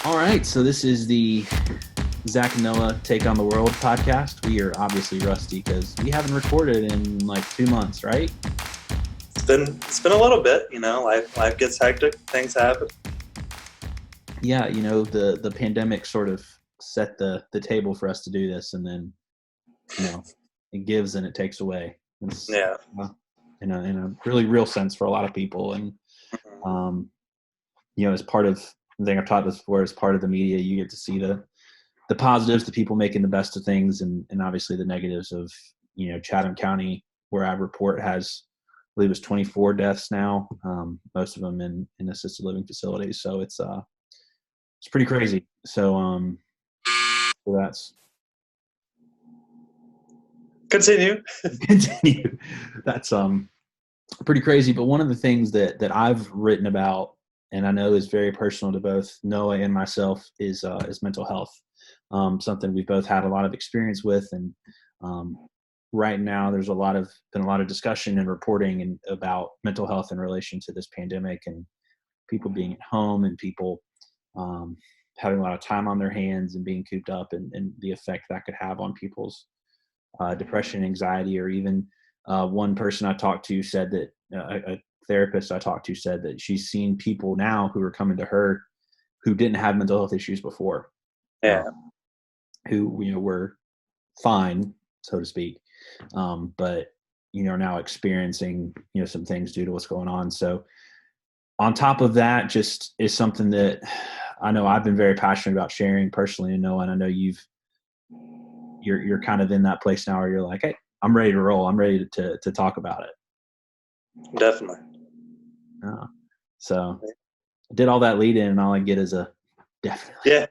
All right, so this is the Zach and Noah Take on the World podcast. We are obviously rusty because we haven't recorded in like 2 months, right? It's been a little bit, life gets hectic, things happen. Yeah, the pandemic sort of set the table for us to do this, and then it gives and it takes away. It's, Yeah. In a really real sense for a lot of people, and as part of the thing I've taught this before, as part of the media, you get to see the positives, the people making the best of things, and obviously the negatives of Chatham County, where I report, has, I believe it's 24 deaths now, most of them in assisted living facilities. So it's pretty crazy. So that's continue. That's pretty crazy. But one of the things that I've written about, and I know is very personal to both Noah and myself, is mental health. Something we've both had a lot of experience with, and right now there's been a lot of discussion and reporting about mental health in relation to this pandemic, and people being at home, and people having a lot of time on their hands and being cooped up, and the effect that could have on people's depression, anxiety, or even one person I talked to said that a therapist I talked to said that she's seen people now who are coming to her who didn't have mental health issues before. Yeah. Who were fine, so to speak, but are now experiencing some things due to what's going on. So on top of that, just is something that I know I've been very passionate about sharing personally, and Noah, and I know you're kind of in that place now where you're like, hey, I'm ready to roll. I'm ready to talk about it. Definitely. So I did all that lead in, and all I get is a definitely. Yeah.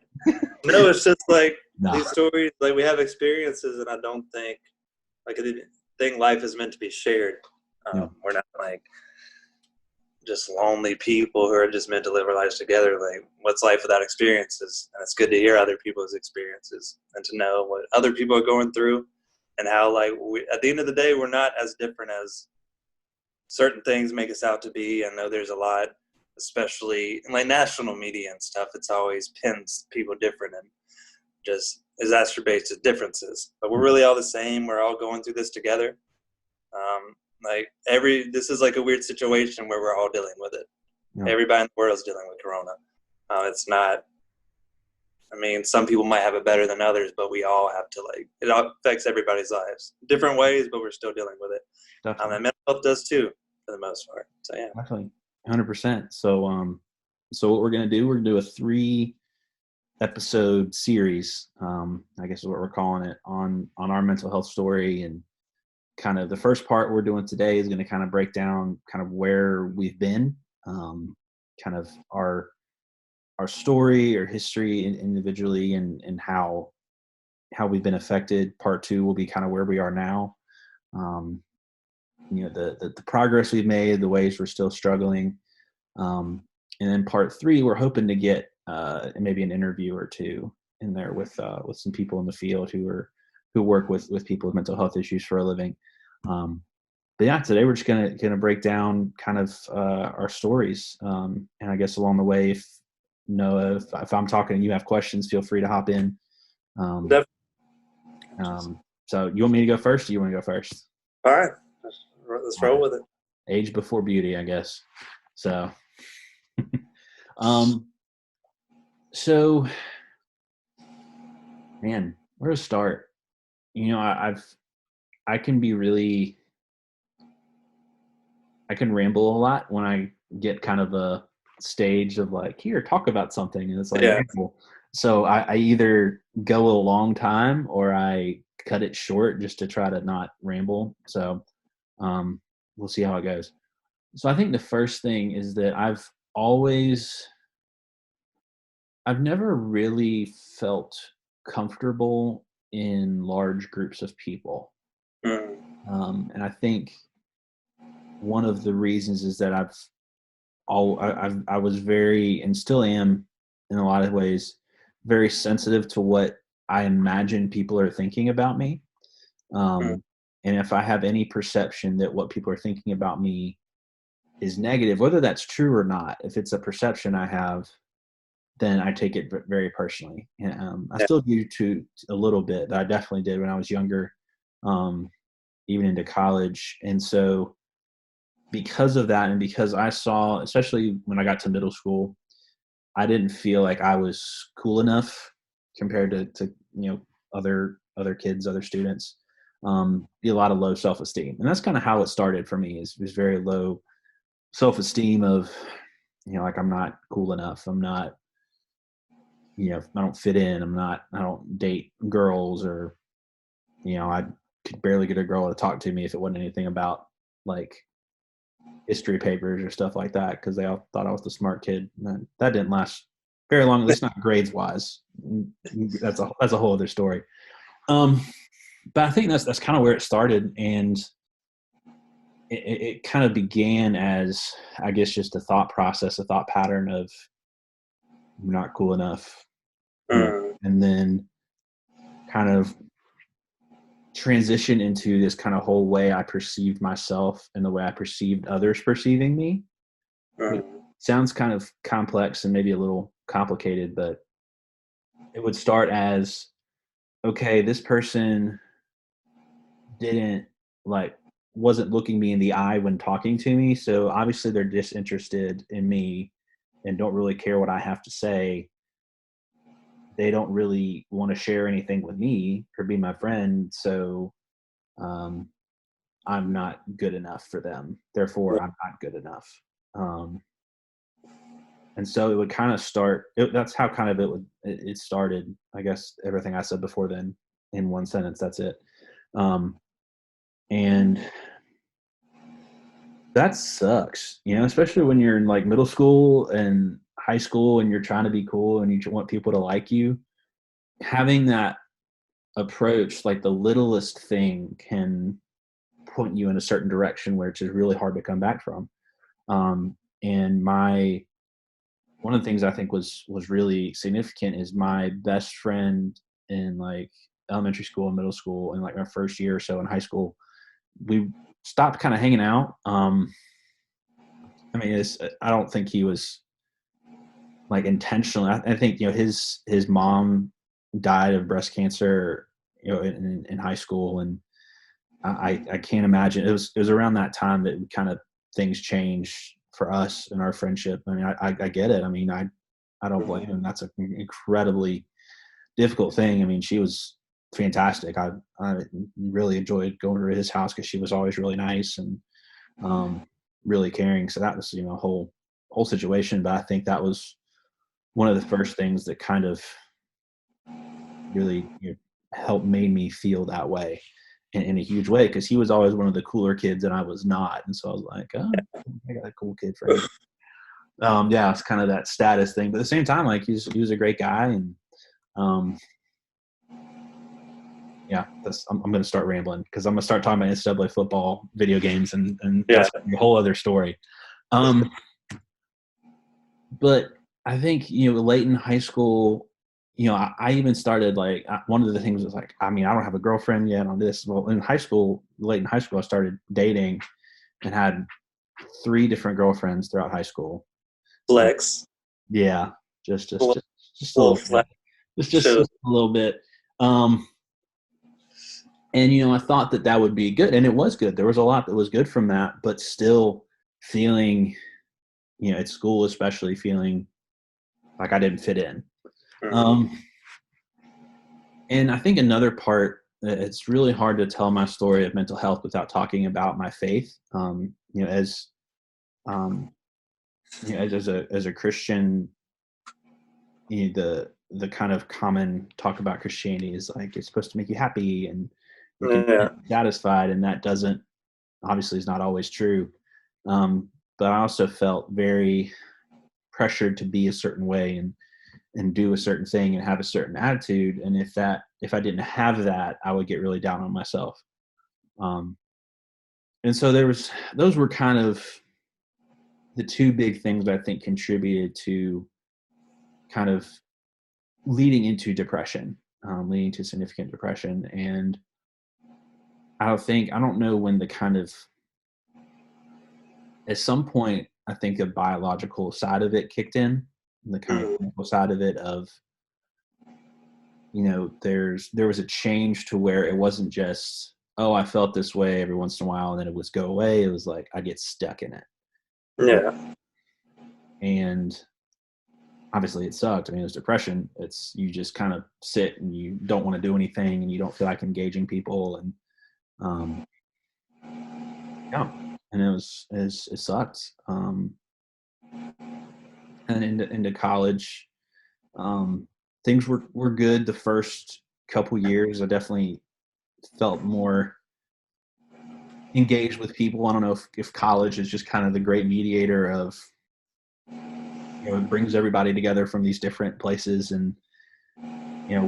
No, it's just like No. These stories, like we have experiences, and I don't think life is meant to be shared. We're not like just lonely people who are just meant to live our lives together. Like, what's life without experiences? And it's good to hear other people's experiences and to know what other people are going through, and how at the end of the day, we're not as different as certain things make us out to be. I know there's a lot, especially in like national media and stuff, it's always pins people different and just exacerbates the differences. But we're really all the same. We're all going through this together. This is like a weird situation where we're all dealing with it. Yeah. Everybody in the world is dealing with Corona. It's not, some people might have it better than others, but we all have to, it affects everybody's lives different ways, but we're still dealing with it. And mental health does too, for the most part. So yeah, definitely 100%. So what we're going to do, we're going to do a 3-episode series, I guess is what we're calling it, on our mental health story. And kind of the first part we're doing today is going to kind of break down kind of where we've been, kind of our story or history individually, and how we've been affected. Part 2 will be kind of where we are now. The progress we've made, the ways we're still struggling. And then part 3, we're hoping to get maybe an interview or two in there with some people in the field who work with people with mental health issues for a living. But yeah, today we're just gonna break down kind of our stories. And I guess along the way, if I'm talking and you have questions, feel free to hop in. So you want me to go first, or you want to go first? All right, let's roll with it. Age before beauty, I guess. So, so, man, where to start? I can be really, I can ramble a lot when I get kind of a stage of like, here, talk about something, and it's like, yeah. So I either go a long time or I cut it short just to try to not ramble. So we'll see how it goes. So I think the first thing is that I've never really felt comfortable in large groups of people. And I think one of the reasons is that I was very, and still am in a lot of ways, very sensitive to what I imagine people are thinking about me. And if I have any perception that what people are thinking about me is negative, whether that's true or not, if it's a perception I have, then I take it very personally. And, I still do to a little bit, but I definitely did when I was younger, even into college. And so because of that, and because I saw, especially when I got to middle school, I didn't feel like I was cool enough compared to other kids, other students. Be a lot of low self-esteem, and that's kind of how it started for me. Is very low self-esteem of, like I'm not cool enough. I'm not, I don't fit in. I don't date girls, or, I could barely get a girl to talk to me if it wasn't anything about like history papers or stuff like that, because they all thought I was the smart kid. And that didn't last very long, at least not grades wise. That's a whole other story. But I think that's kind of where it started, and it kind of began as, I guess, just a thought process, a thought pattern of I'm not cool enough, and then kind of transition into this kind of whole way I perceived myself and the way I perceived others perceiving me. It sounds kind of complex and maybe a little complicated, but it would start as, okay, this person wasn't looking me in the eye when talking to me, so obviously they're disinterested in me and don't really care what I have to say. They don't really want to share anything with me or be my friend, so I'm not good enough for them. Therefore, I'm not good enough. And so it would kind of start. That's how kind of it started. I guess everything I said before then in one sentence. That's it. And that sucks, especially when you're in like middle school and high school and you're trying to be cool and you want people to like you. Having that approach, like the littlest thing can point you in a certain direction where it's just really hard to come back from. And one of the things I think was really significant is my best friend in like elementary school and middle school and like my first year or so in high school, we stopped kind of hanging out. I mean, I don't think he was like intentional. I think, his mom died of breast cancer, in high school. And I can't imagine, it was around that time that kind of things changed for us in our friendship. I mean, I get it. I mean, I don't blame him. That's an incredibly difficult thing. I mean, she was fantastic. I really enjoyed going to his house because she was always really nice and really caring. So that was, a whole situation. But I think that was one of the first things that kind of really helped made me feel that way in a huge way, because he was always one of the cooler kids and I was not. And so I was like, oh, I got a cool kid friend. Yeah, it's kind of that status thing. But at the same time, like he was a great guy. And yeah, I'm going to start rambling because I'm going to start talking about NCAA football, video games, and that's a whole other story. But I think, late in high school, I even started like, one of the things was like, I mean, I don't have a girlfriend yet on this. Well, late in high school, I started dating and had 3 different girlfriends throughout high school. Flex. Yeah. Just a little little flex. bit. Just a little bit. And, I thought that would be good. And it was good. There was a lot that was good from that, but still feeling, at school, especially feeling like I didn't fit in. And I think another part, it's really hard to tell my story of mental health without talking about my faith. As a Christian, the kind of common talk about Christianity is like it's supposed to make you happy and you can be satisfied, and that doesn't, obviously is not always true. But I also felt very pressured to be a certain way and do a certain thing and have a certain attitude. And if I didn't have that, I would get really down on myself. And so those were kind of the 2 big things I think contributed to kind of leading into depression, leading to significant depression. And I don't know when the kind of, at some point, I think the biological side of it kicked in. the kind of clinical side of it of, there was a change to where it wasn't just, oh, I felt this way every once in a while and then it was go away. It was like I get stuck in it. Yeah. And obviously it sucked. I mean, it was depression. It's, you just kind of sit and you don't want to do anything and you don't feel like engaging people. And yeah, and it sucked. And into college, things were good. The first couple years, I definitely felt more engaged with people. I don't know if college is just kind of the great mediator of, it brings everybody together from these different places, and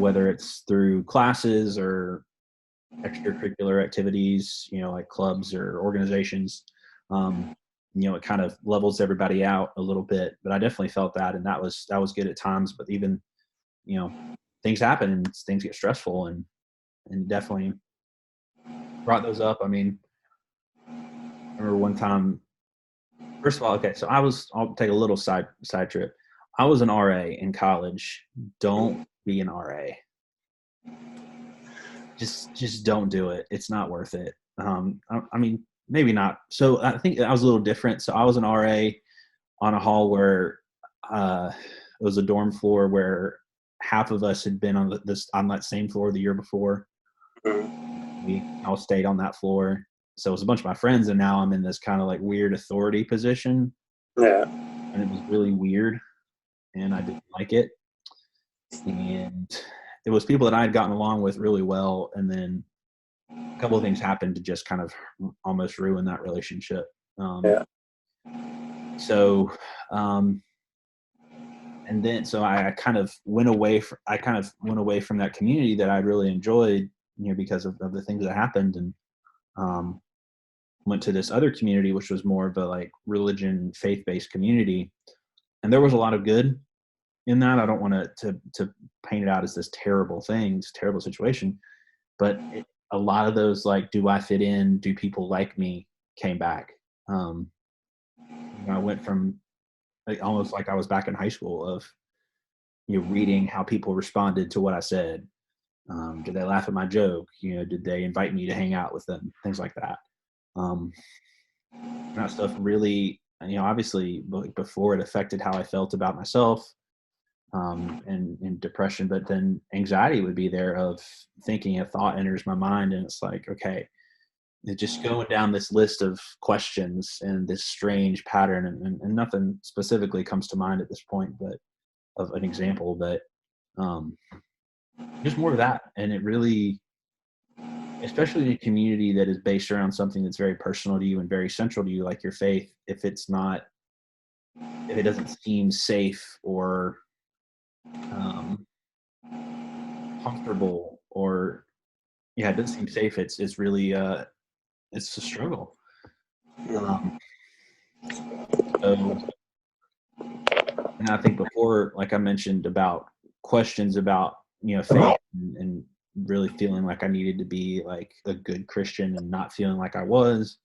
whether it's through classes or extracurricular activities, like clubs or organizations, it kind of levels everybody out a little bit. But I definitely felt that, and that was good at times. But even, things happen and things get stressful, and definitely brought those up. I mean, I remember one time. First of all, okay, so I'll take a little side trip. I was an RA in college. Don't be an RA. Just don't do it. It's not worth it. I mean, maybe not. So I think I was a little different. So I was an RA on a hall where it was a dorm floor where half of us had been on that same floor the year before. We all stayed on that floor. So it was a bunch of my friends, and now I'm in this kind of like weird authority position. Yeah. And it was really weird, and I didn't like it. And it was people that I had gotten along with really well, and then a couple of things happened to just kind of almost ruin that relationship. Yeah. So, and then so I kind of went away. Went away from that community that I really enjoyed, because of the things that happened, and went to this other community, which was more of a like religion, faith-based community, and there was a lot of good in that. I don't want to paint it out as this terrible thing, this terrible situation, but a lot of those, like, do I fit in? Do people like me? Came back. I went from almost like I was back in high school of, reading how people responded to what I said. Did they laugh at my joke? Did they invite me to hang out with them? Things like that. That stuff really, obviously before it affected how I felt about myself, and depression, but then anxiety would be there of thinking a thought enters my mind, and it's like, okay, it's just going down this list of questions and this strange pattern, and nothing specifically comes to mind at this point, but of an example, but just more of that. And it really, especially in a community that is based around something that's very personal to you and very central to you, like your faith, if it doesn't seem safe or comfortable, or it doesn't seem safe, it's really it's a struggle. So, and I think before, like I mentioned about questions about faith, and really feeling like I needed to be like a good Christian and not feeling like I was,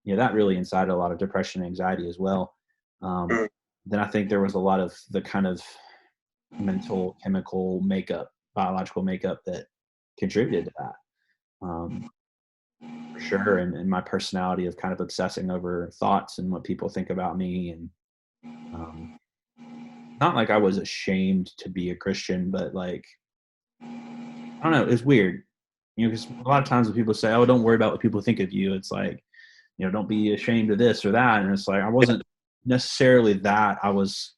that really incited a lot of depression and anxiety as well. Then I think there was a lot of the kind of mental, chemical makeup, biological makeup that contributed to that. For sure. And my personality of kind of obsessing over thoughts and what people think about me. And not like I was ashamed to be a Christian, but like, I don't know, it's weird. Because a lot of times when people say, oh, don't worry about what people think of you, it's like, don't be ashamed of this or that. And it's like, I wasn't necessarily that. I was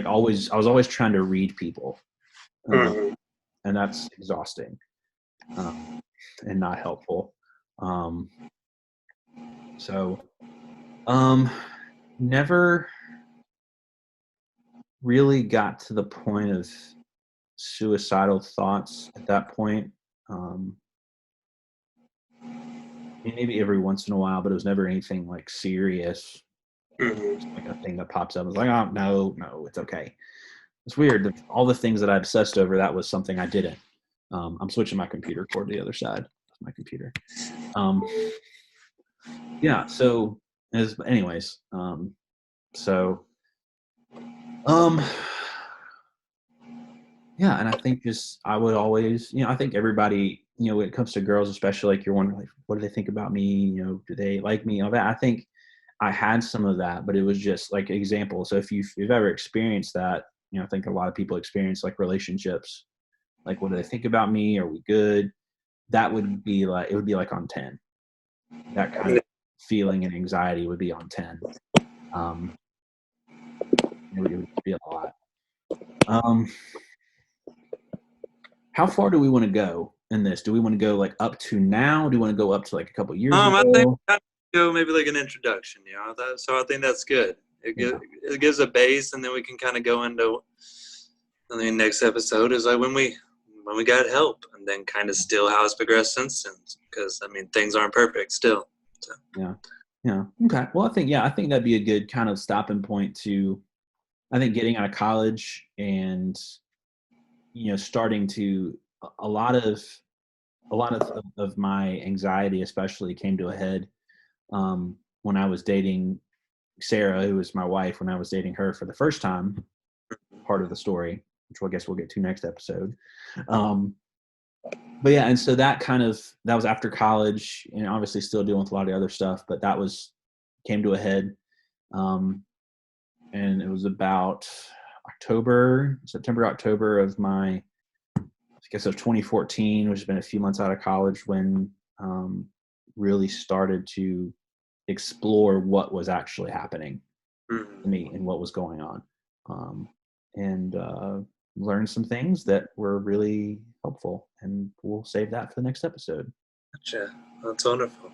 always trying to read people. And that's exhausting, and not helpful. So, never really got to the point of suicidal thoughts at that point. Maybe every once in a while, but it was never anything like serious. Like a thing that pops up. I was like, oh, no, it's okay. It's weird. All the things that I obsessed over, that was something I didn't. I'm switching my computer cord to the other side of my computer. Yeah. So, anyways, so, Yeah, and I think just I would always, I think everybody, when it comes to girls, especially, like you're wondering, like, what do they think about me? Do they like me? All that. I think I had some of that, but it was just like example. So if you've ever experienced that, I think a lot of people experience like relationships, like what do they think about me? Are we good? That would be like, it would be like on 10. That kind of feeling and anxiety would be on 10. Um, it would be a lot. Um, how far do we want to go in this? Do we want to go like up to now? Do we want to go up to like a couple years I think ago? go maybe like an introduction, so I think that's good. Yeah. It gives a base, and then we can kind of go into. I think next episode is like when we got help, and then kind of still how it's progressed since then. Because things aren't perfect still. So. Yeah. Yeah. Okay. Well, I think that'd be a good kind of stopping point to, I think, getting out of college and, starting to a lot of my anxiety especially came to a head when I was dating Sarah, who was my wife, when I was dating her for the first time, part of the story, which I guess we'll get to next episode. But yeah, and so that was after college, and obviously still dealing with a lot of the other stuff, but that came to a head. And it was about September, October of of 2014, which has been a few months out of college, when really started to explore what was actually happening to me and what was going on, and learn some things that were really helpful. And we'll save that for the next episode. Gotcha. That's wonderful.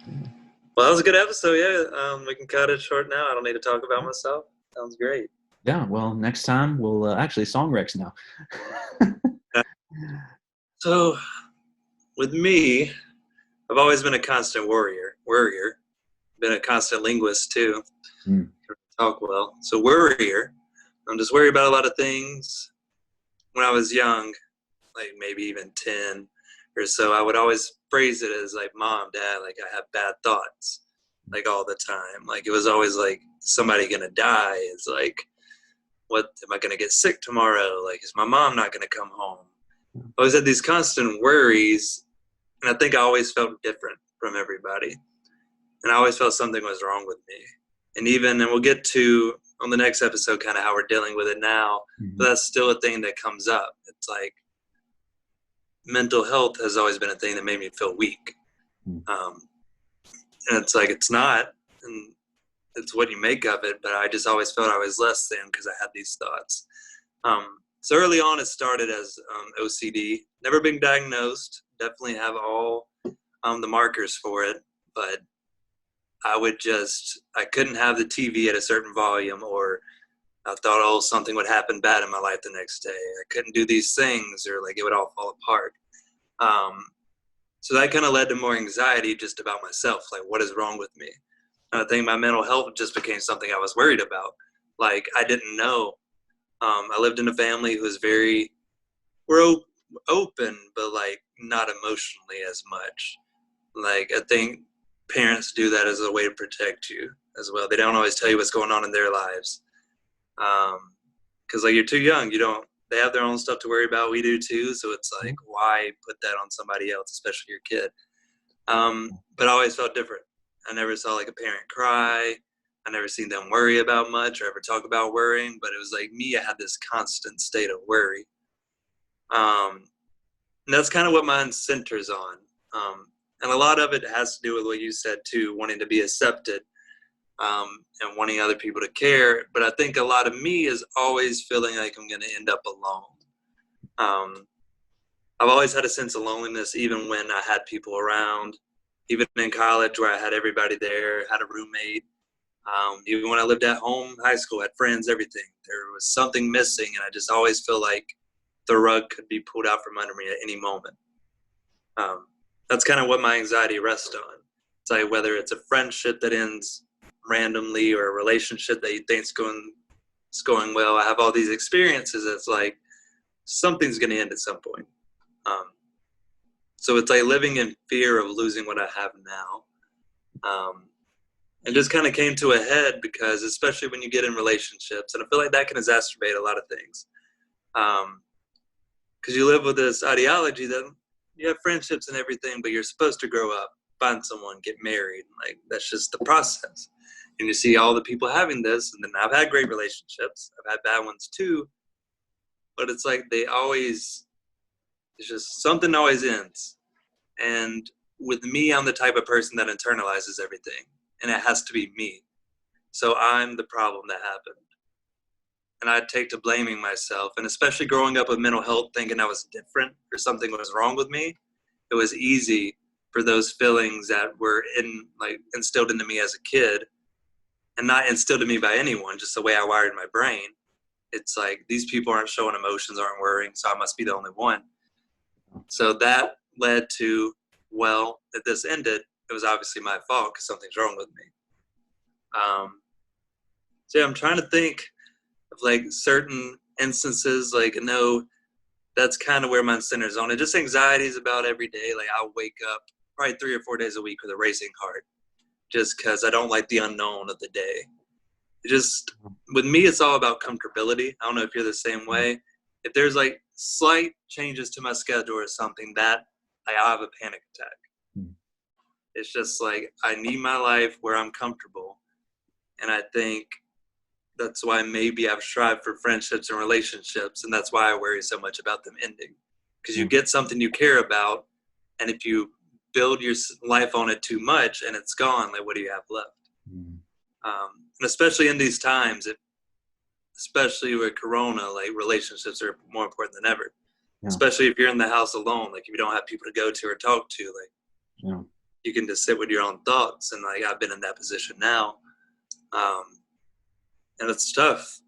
Yeah. Well, that was a good episode. Yeah, we can cut it short now. I don't need to talk about myself. Sounds great. Yeah. Well, next time we'll actually song Rex now. So, with me, I've always been a constant worrier. Been a constant linguist too. Talk well. So worrier. I'm just worried about a lot of things. When I was young, like maybe even 10 or so, I would always phrase it as like, Mom, Dad, like I have bad thoughts, like all the time. Like it was always like, somebody gonna die? It's like, what, am I gonna get sick tomorrow? Like, is my mom not gonna come home? I always had these constant worries, and I think I always felt different from everybody. And I always felt something was wrong with me. And we'll get to on the next episode kind of how we're dealing with it now, but that's still a thing that comes up. It's like mental health has always been a thing that made me feel weak. And it's like, it's not, and it's what you make of it, but I just always felt I was less than because I had these thoughts. So early on, it started as OCD. Never been diagnosed. Definitely have all the markers for it, but I couldn't have the TV at a certain volume, or I thought, oh, something would happen bad in my life the next day. I couldn't do these things, or like it would all fall apart. So that kind of led to more anxiety just about myself. Like, what is wrong with me? And I think my mental health just became something I was worried about. Like, I didn't know. I lived in a family who was we're open, but like not emotionally as much. Like, I think parents do that as a way to protect you as well. They don't always tell you what's going on in their lives. Because like you're too young, they have their own stuff to worry about. We do too. So it's like, why put that on somebody else, especially your kid? But I always felt different. I never saw like a parent cry. I never seen them worry about much or ever talk about worrying, but it was like me, I had this constant state of worry. And that's kind of what mine centers on. And a lot of it has to do with what you said too, wanting to be accepted, and wanting other people to care. But I think a lot of me is always feeling like I'm going to end up alone. I've always had a sense of loneliness, even when I had people around, even in college where I had everybody there, had a roommate. Even when I lived at home, high school, had friends, everything. There was something missing, and I just always feel like the rug could be pulled out from under me at any moment. That's kind of what my anxiety rests on. It's like whether it's a friendship that ends randomly or a relationship that you think is going well. I have all these experiences. It's like something's going to end at some point. So it's like living in fear of losing what I have now. It just kind of came to a head because, especially when you get in relationships, and I feel like that can exacerbate a lot of things. because you live with this ideology that you have friendships and everything, but you're supposed to grow up, find someone, get married. Like, that's just the process. And you see all the people having this, and then I've had great relationships. I've had bad ones too. But it's like it's just something always ends. And with me, I'm the type of person that internalizes everything, and it has to be me. So I'm the problem that happened. And I take to blaming myself. And especially growing up with mental health, thinking I was different or something was wrong with me, it was easy for those feelings that were instilled into me as a kid, and not instilled in me by anyone, just the way I wired my brain. It's like, these people aren't showing emotions, aren't worrying, so I must be the only one. So that led to, well, if this ended, it was obviously my fault because something's wrong with me. So yeah, I'm trying to think of like certain instances, like, no, that's kind of where my center's on. And just anxieties about every day. Like, I'll wake up probably 3 or 4 days a week with a racing heart, just because I don't like the unknown of the day. With me, it's all about comfortability. I don't know if you're the same way. If there's like slight changes to my schedule or something, that I have a panic attack. It's just like, I need my life where I'm comfortable. And I think that's why maybe I've strived for friendships and relationships. And that's why I worry so much about them ending. Because you get something you care about. And if you build your life on it too much and it's gone, like, what do you have left? And especially in these times, especially with Corona, like, relationships are more important than ever. Yeah. Especially if you're in the house alone, like, if you don't have people to go to or talk to, like, you can just sit with your own thoughts. And like, I've been in that position now, and it's tough.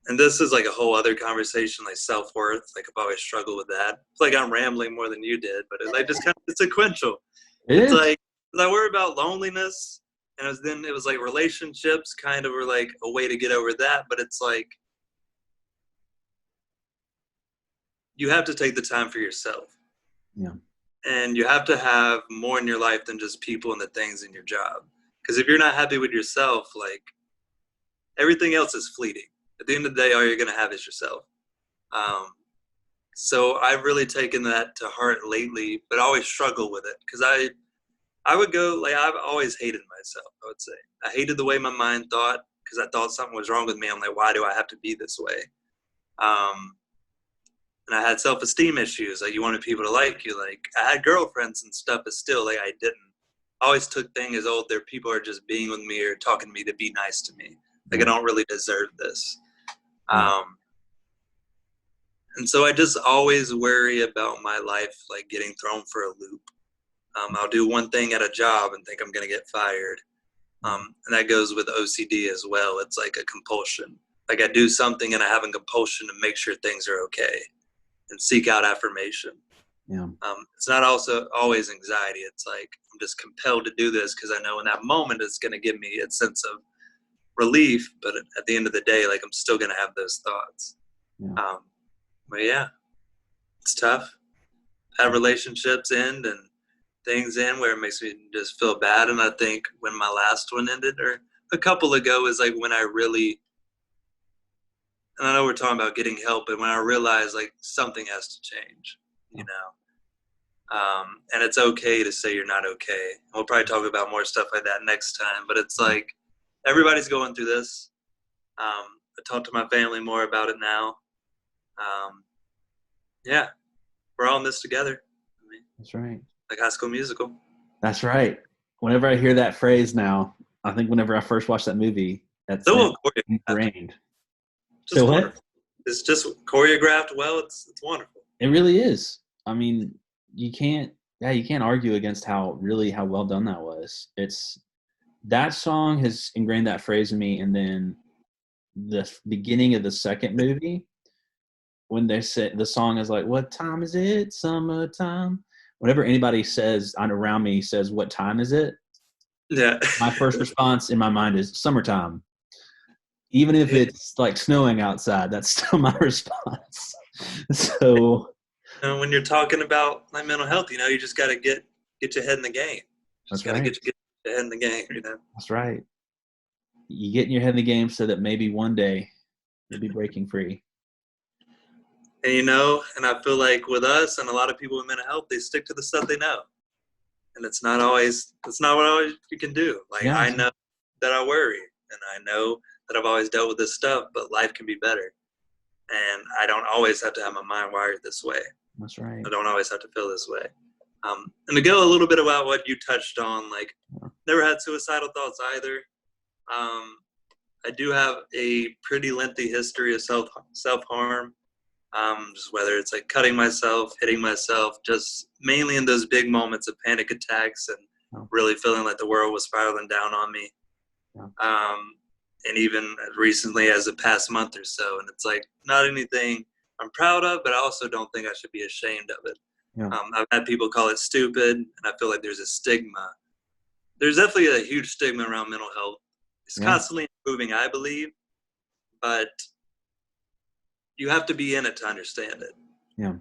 And this is like a whole other conversation, like self-worth. Like, I've always struggled with that. It's like I'm rambling more than you did, but it's like just kind of sequential. It's like, I worry about loneliness. And it was like relationships kind of were like a way to get over that. But it's like, you have to take the time for yourself. Yeah. And you have to have more in your life than just people and the things in your job. Because if you're not happy with yourself, like, everything else is fleeting. At the end of the day, all you're going to have is yourself. So I've really taken that to heart lately, but I always struggle with it. Because I would go, like, I've always hated myself, I would say. I hated the way my mind thought because I thought something was wrong with me. I'm like, why do I have to be this way? And I had self-esteem issues. Like, you wanted people to like you. Like, I had girlfriends and stuff, but still, like, I didn't. I always took things as, there people are just being with me or talking to me to be nice to me. Like, I don't really deserve this. And so I just always worry about my life, like, getting thrown for a loop. I'll do one thing at a job and think I'm going to get fired. And that goes with OCD as well. It's like a compulsion. Like, I do something and I have a compulsion to make sure things are okay and seek out affirmation. Yeah. It's not also always anxiety. It's like, I'm just compelled to do this because I know in that moment it's going to give me a sense of relief. But at the end of the day, like, I'm still going to have those thoughts. Yeah. But yeah, it's tough. Have relationships end and things in where it makes me just feel bad. And I think when my last one ended, or a couple ago, is like when I really, and I know we're talking about getting help, but when I realized, like, something has to change, you know. And it's okay to say you're not okay. We'll probably talk about more stuff like that next time, but it's like, everybody's going through this. I talk to my family more about it now. Yeah, we're all in this together. I mean, that's right. Like High School Musical. That's right. Whenever I hear that phrase now, I think whenever I first watched that movie, that's ingrained. Just wonderful. It's just choreographed well. It's wonderful. It really is. I mean, you can't argue against how well done that was. That song has ingrained that phrase in me. And then the beginning of the second movie, when they said the song is like, "What time is it? Summertime." Whenever anybody around me says, "What time is it?" Yeah. My first response in my mind is summertime. Even if it's like snowing outside, that's still my response. So, when you're talking about like mental health, you just got to get your head in the game. Just got to get your head in the game. That's right. You get in your head in the game so that maybe one day you'll be breaking free. And and I feel like with us and a lot of people with mental health, they stick to the stuff they know. And it's not what always you can do. Like Yeah, I know that I worry and I know that I've always dealt with this stuff, but life can be better. And I don't always have to have my mind wired this way. that's right. I don't always have to feel this way. And to go a little bit about what you touched on, like never had suicidal thoughts either. Um, I do have a pretty lengthy history of self harm. Just whether it's like cutting myself, hitting myself, just mainly in those big moments of panic attacks and Oh, really feeling like the world was spiraling down on me. yeah, And even recently as the past month or so. And it's like not anything I'm proud of, but I also don't think I should be ashamed of it. yeah, I've had people call it stupid, and I feel like there's a stigma. There's definitely a huge stigma around mental health. It's yeah, constantly improving, I believe, but you have to be in it to understand it. yeah.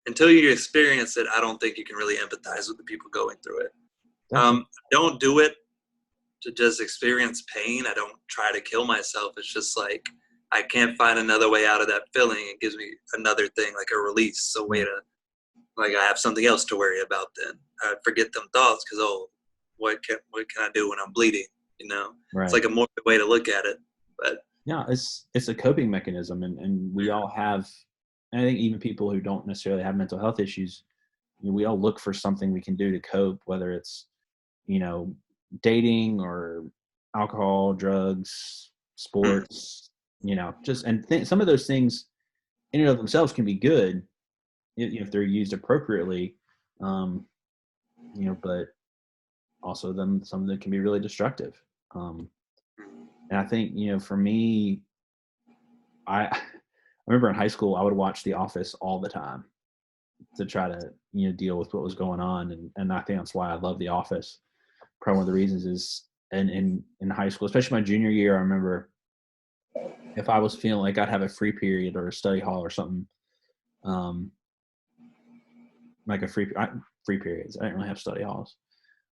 Until you experience it, I don't think you can really empathize with the people going through it. Definitely. Don't do it to just experience pain. I don't try to kill myself. It's just like I can't find another way out of that feeling. It gives me another thing, like a release, a way Yeah, to, like I have something else to worry about. Then I forget them thoughts because what can I do when I'm bleeding? It's right. like a more way to look at it. But Yeah, it's a coping mechanism, and we all have. I think even people who don't necessarily have mental health issues, we all look for something we can do to cope, whether it's you know dating or alcohol, drugs, sports, just and some of those things in and of themselves can be good if they're used appropriately, um, but also some of them can be really destructive. Um, and I think for me, I remember in high school I would watch The Office all the time to try to deal with what was going on, and I think that's why I love The Office. Probably one of the reasons is in high school, especially my junior year, I remember if I was feeling like I'd have a free period or a study hall or something, um, like free periods. I didn't really have study halls.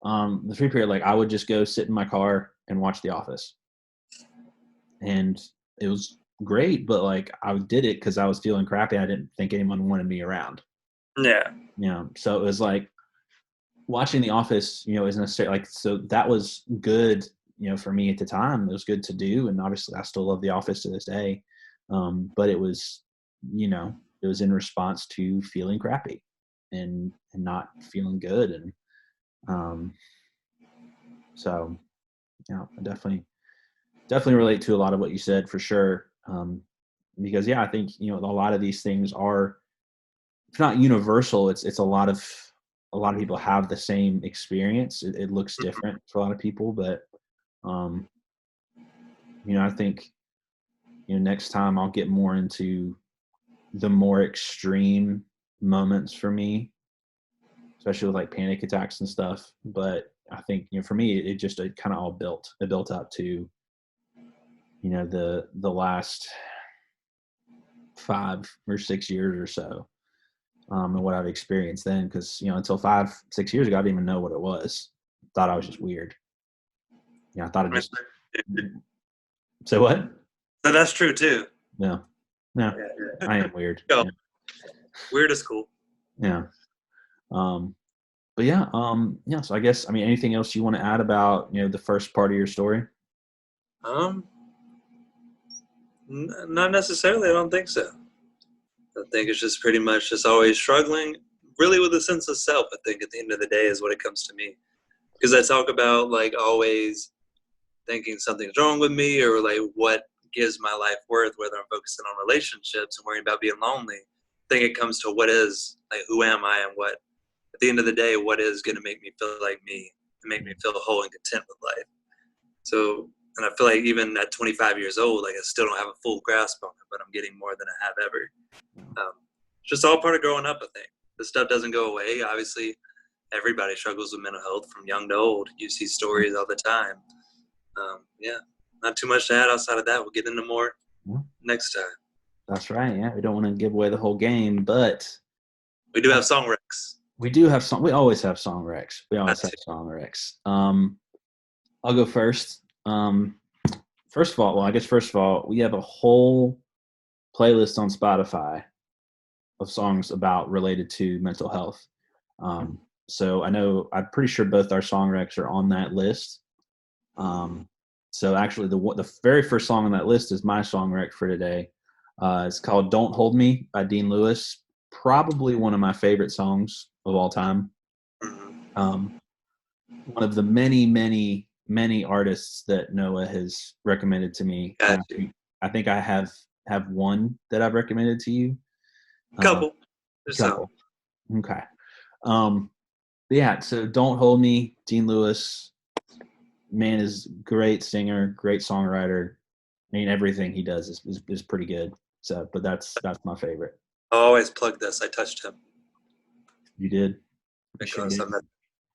The free period, like I would just go sit in my car and watch The Office, and it was great. But like I did it because I was feeling crappy. I didn't think anyone wanted me around. yeah, So it was like watching The Office. Isn't necessarily like so that was good. For me at the time, it was good to do, and obviously I still love The Office to this day. But it was in response to feeling crappy and not feeling good, and um, so I definitely relate to a lot of what you said for sure. Because I think a lot of these things are, if not universal, it's a lot of people have the same experience. It looks different for a lot of people, but um, I think next time I'll get more into the more extreme moments for me, especially with like panic attacks and stuff. But I think for me, it kind of all built up to the last 5 or 6 years or so, and what I've experienced then. Because until 5, 6 years ago, I didn't even know what it was. Thought I was just weird. I thought it just. So what? so that's true too. No, no, Yeah. I am weird. Go. Yeah, Weird is cool. yeah. Um, but yeah. So I guess anything else you want to add about the first part of your story? Um, Not necessarily. I don't think so. I think it's just pretty much just always struggling, really with a sense of self. I think at the end of the day is what it comes to me, because I talk about like always thinking something's wrong with me or like what gives my life worth, whether I'm focusing on relationships and worrying about being lonely. I think it comes to what is like who am I and what at the end of the day what is going to make me feel like me and make me feel whole and content with life. So, and I feel like even at 25 years old, like I still don't have a full grasp on it, but I'm getting more than I have ever. It's just all part of growing up, I think. This stuff doesn't go away. Obviously, everybody struggles with mental health from young to old. You see stories all the time. Yeah, not too much to add outside of that. We'll get into more Yeah, next time. that's right. Yeah, we don't want to give away the whole game, but We do have song recs. we do have song. We always have song recs. We always Got have to. song recs. I'll go first. First of all, we have a whole playlist on Spotify of songs about related to mental health. So I'm pretty sure both our song recs are on that list. So actually, the very first song on that list is my song rec for today. It's called "Don't Hold Me" by Dean Lewis. Probably one of my favorite songs of all time. One of the many, many, many artists that Noah has recommended to me. I think I have one that I've recommended to you. Couple. Couple. Okay. Yeah. So "Don't Hold Me," Dean Lewis. Man is great singer, great songwriter. I mean, everything he does is pretty good. So, but that's my favorite. I always plug this. I touched him. You did? Because I'm a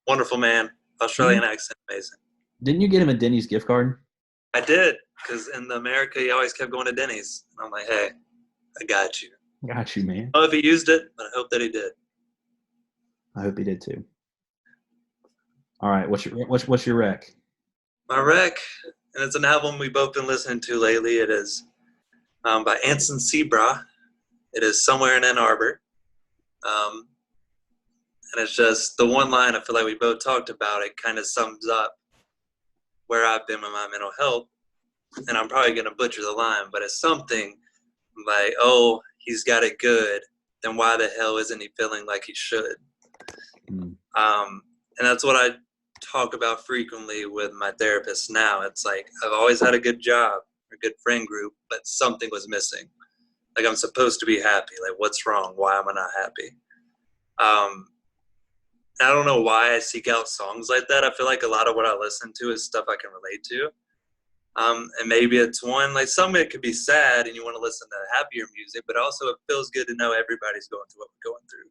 wonderful man. Australian accent, amazing. Didn't you get him a Denny's gift card? I did, because in America, he always kept going to Denny's. And I'm like, hey, I got you. Got you, man. I don't know if he used it, but I hope that he did. I hope he did too. All right, what's your rec? My rec, and it's an album we've both been listening to lately. It is by Anson Seabra. It is "Somewhere in Ann Arbor." And it's just the one line I feel like we both talked about. It kind of sums up where I've been with my mental health. And I'm probably going to butcher the line, but it's something like, oh, he's got it good. Then why the hell isn't he feeling like he should? And that's what I talk about frequently with my therapist now. It's like, I've always had a good job, a good friend group, but something was missing. Like, I'm supposed to be happy. Like, what's wrong? Why am I not happy? I don't know why I seek out songs like that. I feel like a lot of what I listen to is stuff I can relate to. And maybe it's one, like some of it could be sad and you want to listen to happier music, but also it feels good to know everybody's going through what we're going through.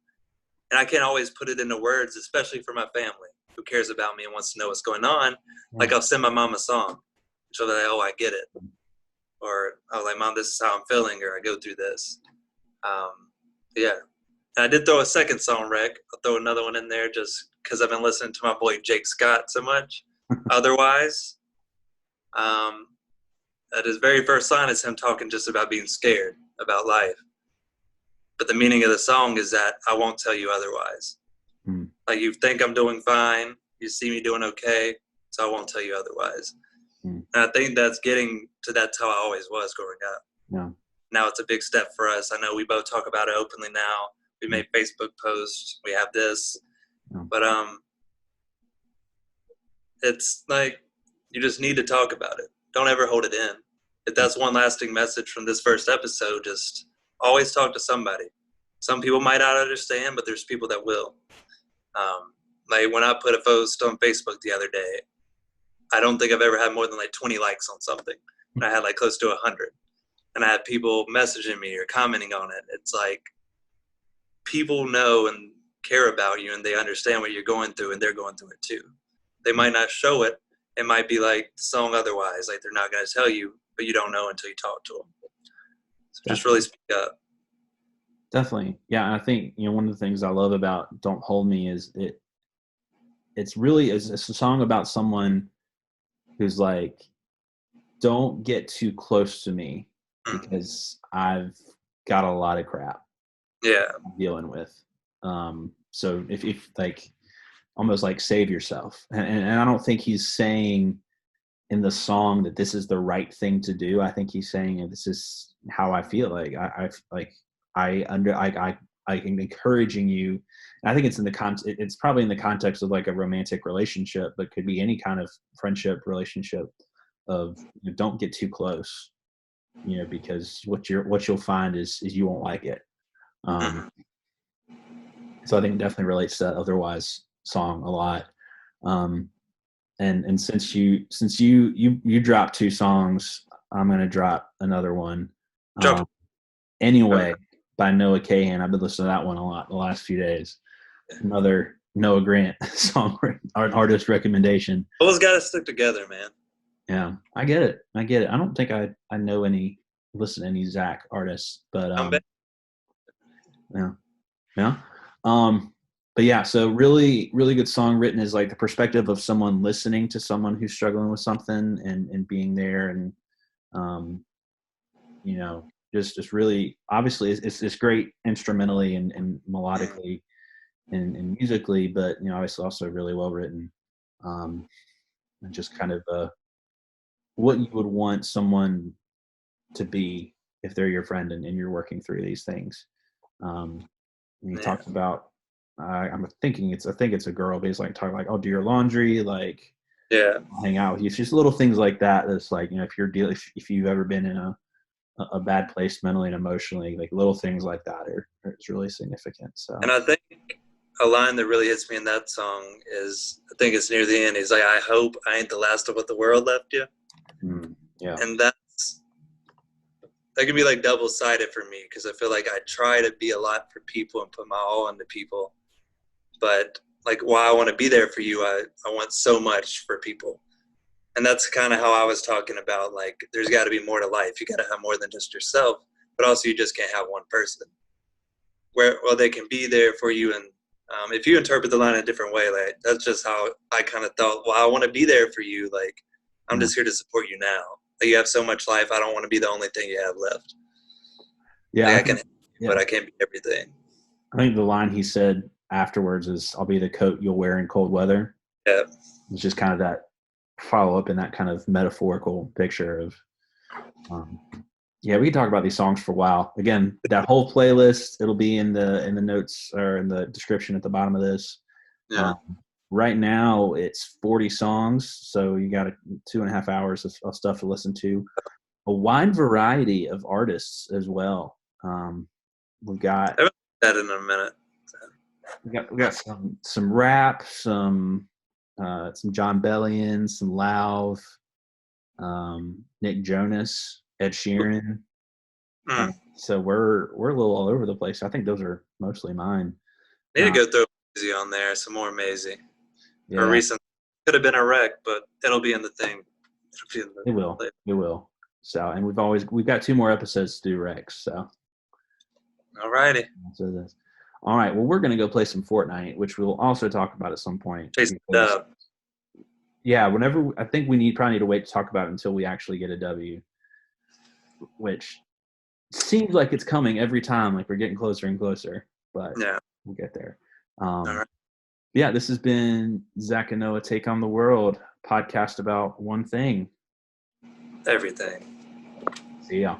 And I can't always put it into words, especially for my family who cares about me and wants to know what's going on. Like I'll send my mom a song. She'll be like, oh, I get it. Or I'll like, Mom, this is how I'm feeling, or I go through this. Yeah. And I did throw a second song rec. I'll throw another one in there just because I've been listening to my boy Jake Scott so much. Otherwise, at his very first line is him talking just about being scared about life. But the meaning of the song is that I won't tell you otherwise. Like, you think I'm doing fine, you see me doing okay, so I won't tell you otherwise. And I think that's getting to that's how I always was growing up. Yeah. Now it's a big step for us. I know we both talk about it openly now. We made Facebook posts. We have this. But it's like you just need to talk about it. Don't ever hold it in. If that's one lasting message from this first episode, just always talk to somebody. Some people might not understand, but there's people that will. Like when I put a post on Facebook the other day, I don't think I've ever had more than like 20 likes on something. And I had like close to 100. And I had people messaging me or commenting on it. It's like people know and care about you and they understand what you're going through and they're going through it too. They might not show it. It might be like the song otherwise, like they're not going to tell you, but you don't know until you talk to them. So just really speak up. Definitely. Yeah. And I think, one of the things I love about Don't Hold Me is it's a song about someone who's like, don't get too close to me because I've got a lot of crap I'm dealing with. So if like almost like save yourself. And I don't think he's saying in the song that this is the right thing to do. I think he's saying this is how I feel. Like I'm encouraging you. And I think it's it's probably in the context of like a romantic relationship, but could be any kind of friendship relationship of don't get too close, because what you'll find is you won't like it. So I think it definitely relates to that Otherwise song a lot. And since you dropped two songs, I'm going to drop another one. Anyway, by Noah Kahan. I've been listening to that one a lot the last few days. Another Noah Grant song, artist recommendation. Those guys stick together, man. Yeah, I get it. I don't think I know listen to any Zach artists, but yeah. But yeah, so really, really good song written as like the perspective of someone listening to someone who's struggling with something and being there and, just really, obviously it's great instrumentally and melodically and musically, but obviously also really well written, and just kind of what you would want someone to be if they're your friend and you're working through these things. And he Yeah. talks about, I think it's a girl, but he's like talking like, oh, do your laundry, like Yeah. hang out with you. It's just little things like that. That's like, if you've ever been in a bad place mentally and emotionally, like little things like that are it's really significant. So, And I think a line that really hits me in that song is, I think it's near the end. He's like, I hope I ain't the last of what the world left you. yeah. And that can be like double-sided for me, because I feel like I try to be a lot for people and put my all into people. But like, while I want to be there for you, I want so much for people. And that's kind of how I was talking about, like, there's got to be more to life. You got to have more than just yourself, but also you just can't have one person. Well, they can be there for you. And if you interpret the line a different way, like, that's just how I kind of thought, well, I want to be there for you. Like, I'm just here to support you now. Like, you have so much life. I don't want to be the only thing you have left. Yeah. Like, I can help you, but I can't be everything. I think the line he said afterwards is, I'll be the coat you'll wear in cold weather. Yeah. It's just kind of that follow up in that kind of metaphorical picture of, we can talk about these songs for a while. Again, that whole playlist, it'll be in the notes or in the description at the bottom of this. Yeah. Right now it's 40 songs, so you got 2.5 hours of stuff to listen to. A wide variety of artists as well. We've got I haven't heard that in a minute. we got some rap, some John Bellion, some Lauv, Nick Jonas, Ed Sheeran. So we're a little all over the place. I think those are mostly mine. Need to go throw Maisie on there, some more Maisie. Yeah. Or recent, could have been a wreck, but it'll be in the thing. It will. So, and we've got 2 more episodes to do Rex. So, alrighty. All right. Well, we're gonna go play some Fortnite, which we'll also talk about at some point. Chase it up. Yeah, whenever I think probably need to wait to talk about it until we actually get a W, which seems like it's coming every time. Like we're getting closer and closer, but we'll get there. All right. Yeah, this has been Zach and Noah Take on the World podcast about one thing. Everything. See ya.